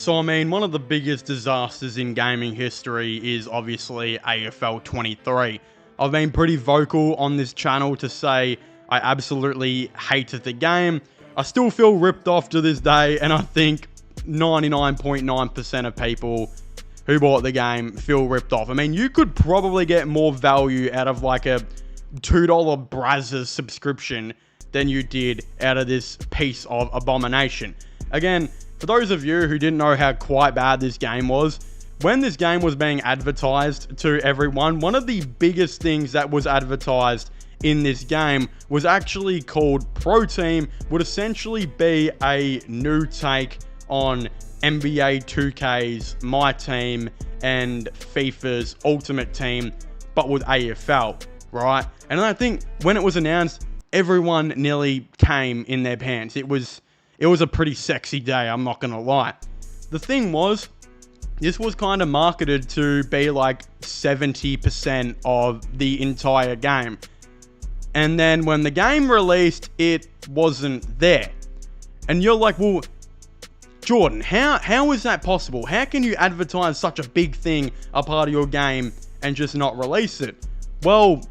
So I mean, one of the biggest disasters in gaming history is obviously AFL23. I've been pretty vocal on this channel to say I absolutely hated the game. I still feel ripped off to this day, and I think 99.9% of people who bought the game feel ripped off. I mean, you could probably get more value out of like a $2 Brazzers subscription than you did out of this piece of abomination. Again, for those of you who didn't know how quite bad this game was, when this game was being advertised to everyone, one of the biggest things that was advertised in this game was actually called Proteam, would essentially be a new take on NBA 2K's My Team and FIFA's Ultimate Team, but with AFL, right? And I think when it was announced, everyone nearly came in their pants. It was a pretty sexy day, I'm not gonna lie. The thing was, this was kind of marketed to be like 70% of the entire game. And then when the game released, it wasn't there. And you're like, well, Jordan, how is that possible? How can you advertise such a big thing, a part of your game, and just not release it? Well,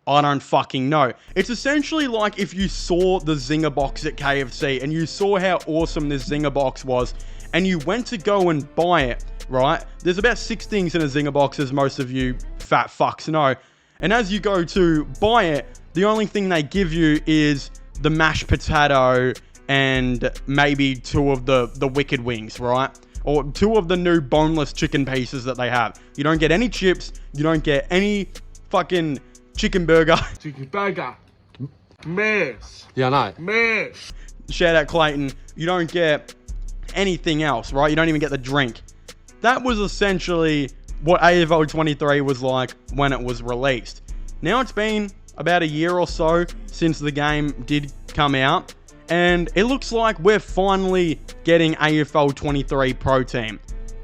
I don't fucking know. It's essentially like if you saw the Zinger box at KFC and you saw how awesome this Zinger box was and you went to go and buy it, right? There's about 6 things in a Zinger box, as most of you fat fucks know. And as you go to buy it, the only thing they give you is the mashed potato and maybe 2 of the wicked wings, right? Or 2 of the new boneless chicken pieces that they have. You don't get any chips. You don't get any fucking chicken burger. Chicken burger. Mess. Yeah, I know. Mess. Shout out Clayton. You don't get anything else, right? You don't even get the drink. That was essentially what AFL23 was like when it was released. Now it's been about a year or so since the game did come out, and it looks like we're finally getting AFL23 Pro Team.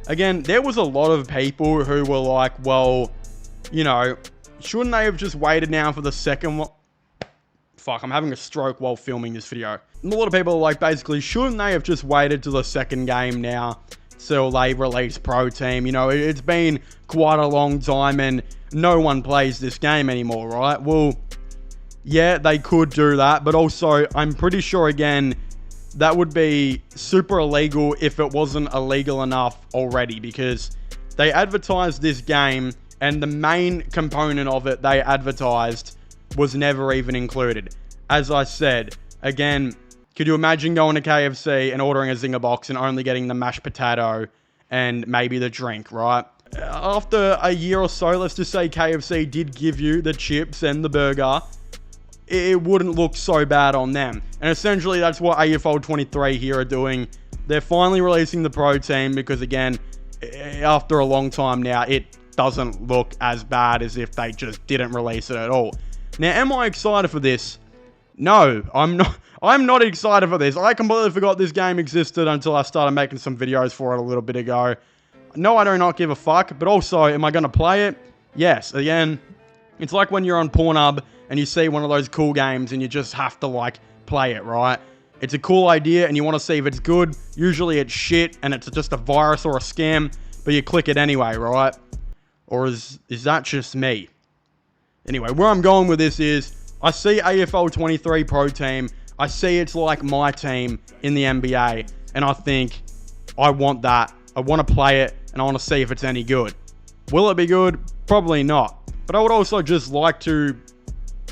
Again, there was a lot of people who were like, well, you know, shouldn't they have just waited now for the second one? Fuck, I'm having a stroke while filming this video. A lot of people are like, basically, shouldn't they have just waited till the second game now till they release Pro Team? You know, it's been quite a long time and no one plays this game anymore, right? Well, yeah, they could do that, but also, I'm pretty sure, again, that would be super illegal if it wasn't illegal enough already, because they advertised this game and the main component of it they advertised was never even included. As I said, again, could you imagine going to KFC and ordering a Zinger box and only getting the mashed potato and maybe the drink, right? After a year or so, let's just say KFC did give you the chips and the burger, it wouldn't look so bad on them. And essentially, that's what AFL23 here are doing. They're finally releasing the Pro Team because, again, after a long time now, it doesn't look as bad as if they just didn't release it at all. Now, am I excited for this? No, I'm not. I'm not excited for this. I completely forgot this game existed until I started making some videos for it a little bit ago. No, I do not give a fuck, but also, am I going to play it? Yes. Again, it's like when you're on Pornhub and you see one of those cool games and you just have to, like, play it, right? It's a cool idea and you want to see if it's good. Usually it's shit and it's just a virus or a scam, but you click it anyway, right? Or is that just me? Anyway, where I'm going with this is, I see AFL23 Pro Team, I see it's like My Team in the NBA, and I think I want that. I want to play it, and I want to see if it's any good. Will it be good? Probably not. But I would also just like to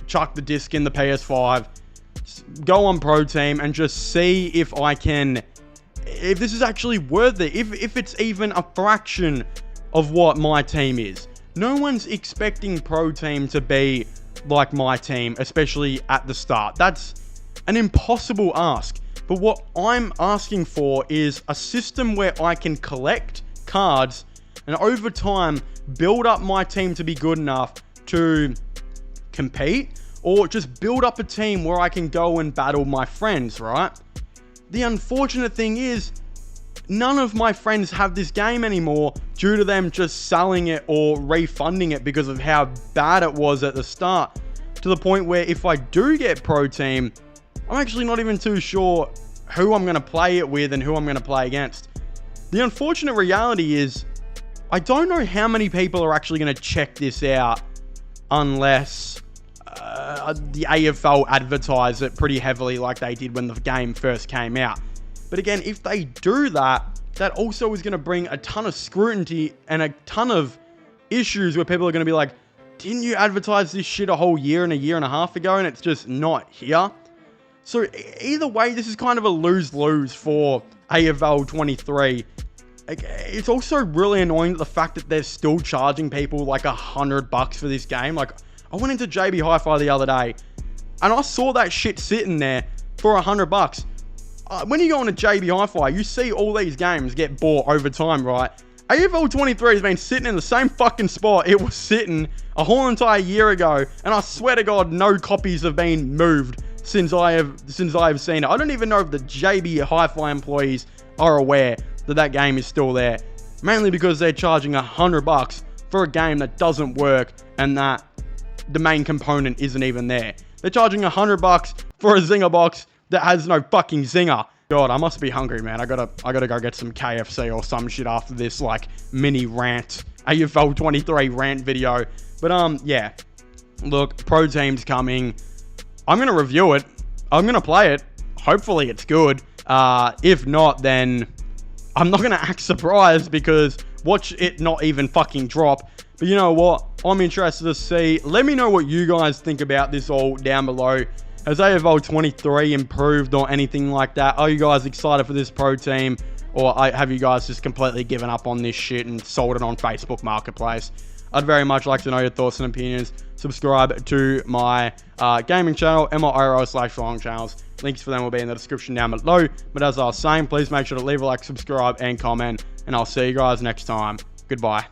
chuck the disc in the PS5, go on Pro Team, and just see if I can, if this is actually worth it, if it's even a fraction of what My Team is. No one's expecting Pro Team to be like My Team, especially at the start. That's an impossible ask. But what I'm asking for is a system where I can collect cards and over time build up my team to be good enough to compete, or just build up a team where I can go and battle my friends, right? The unfortunate thing is, none of my friends have this game anymore due to them just selling it or refunding it because of how bad it was at the start. To the point where if I do get Pro Team, I'm actually not even too sure who I'm going to play it with and who I'm going to play against. The unfortunate reality is, I don't know how many people are actually going to check this out unless the AFL advertise it pretty heavily like they did when the game first came out. But again, if they do that, that also is going to bring a ton of scrutiny and a ton of issues where people are going to be like, didn't you advertise this shit a whole year and a half ago and it's just not here? So either way, this is kind of a lose-lose for AFL23. It's also really annoying the fact that they're still charging people like $100 for this game. Like, I went into JB Hi-Fi the other day and I saw that shit sitting there for $100. When you go on to JB Hi-Fi, you see all these games get bought over time, right? AFL23 has been sitting in the same fucking spot it was sitting a whole entire year ago, and I swear to God, no copies have been moved since I have seen it. I don't even know if the JB Hi-Fi employees are aware that that game is still there, mainly because they're charging $100 for a game that doesn't work and that the main component isn't even there. They're charging $100 for a zinger box that has no fucking zinger. God, I must be hungry, man. I gotta go get some KFC or some shit after this, like, mini rant, AFL23 rant video. But, yeah. Look, Proteam's coming. I'm gonna review it. I'm gonna play it. Hopefully it's good. If not, then I'm not gonna act surprised because watch it not even fucking drop. But you know what? I'm interested to see. Let me know what you guys think about this all down below. Has AFL23 improved or anything like that? Are you guys excited for this pro team? Or have you guys just completely given up on this shit and sold it on Facebook Marketplace? I'd very much like to know your thoughts and opinions. Subscribe to my gaming channel, MIRL/vlog channels. Links for them will be in the description down below. But as I was saying, please make sure to leave a like, subscribe, and comment. And I'll see you guys next time. Goodbye.